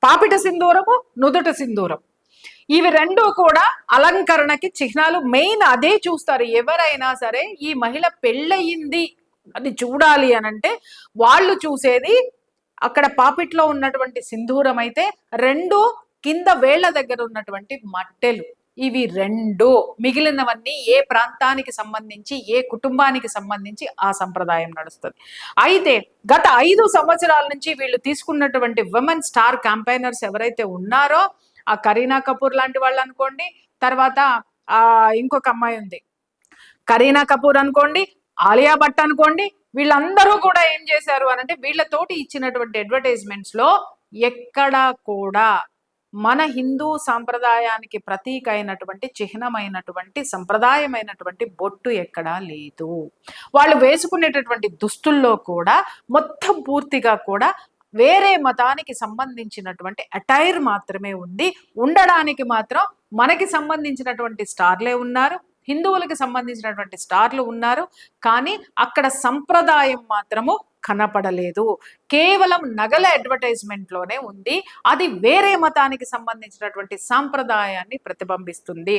పాపిట సింధూరము, నుదుట సింధూరం. ఇవి రెండు కూడా అలంకరణకి చిహ్నాలు. మెయిన్ అదే చూస్తారు ఎవరైనా సరే. ఈ మహిళ పెళ్ళయింది అది చూడాలి అనంటే వాళ్ళు చూసేది అక్కడ పాపిట్లో ఉన్నటువంటి సింధూరం అయితే, రెండు కింద వేళ్ల దగ్గర ఉన్నటువంటి మట్టెలు. ఇవి రెండు. మిగిలినవన్నీ ఏ ప్రాంతానికి సంబంధించి ఏ కుటుంబానికి సంబంధించి ఆ సంప్రదాయం నడుస్తుంది. అయితే గత 5 సంవత్సరాల నుంచి వీళ్ళు తీసుకున్నటువంటి విమెన్ స్టార్ క్యాంపెయినర్స్ ఎవరైతే ఉన్నారో, ఆ కరీనా కపూర్ లాంటి వాళ్ళు అనుకోండి, తర్వాత ఇంకొక అమ్మాయి ఉంది కరీనా కపూర్ అనుకోండి, ఆలియా భట్ అనుకోండి, వీళ్ళందరూ కూడా ఏం చేశారు అనంటే వీళ్ళతోటి ఇచ్చినటువంటి అడ్వర్టైజ్మెంట్స్ లో ఎక్కడా కూడా మన హిందూ సాంప్రదాయానికి ప్రతీక అయినటువంటి చిహ్నమైనటువంటి సంప్రదాయమైనటువంటి బొట్టు ఎక్కడా లేదు. వాళ్ళు వేసుకునేటటువంటి దుస్తుల్లో కూడా మొత్తం పూర్తిగా కూడా వేరే మతానికి సంబంధించినటువంటి అటైర్ మాత్రమే ఉంది. ఉండడానికి మాత్రం మనకి సంబంధించినటువంటి స్టార్లే ఉన్నారు, హిందువులకు సంబంధించినటువంటి స్టార్లు ఉన్నారు, కానీ అక్కడ సంప్రదాయం మాత్రము కనపడలేదు. కేవలం నగల అడ్వర్టైజ్మెంట్ లోనే ఉంది. అది వేరే మతానికి సంబంధించినటువంటి సాంప్రదాయాన్ని ప్రతిబింబిస్తుంది.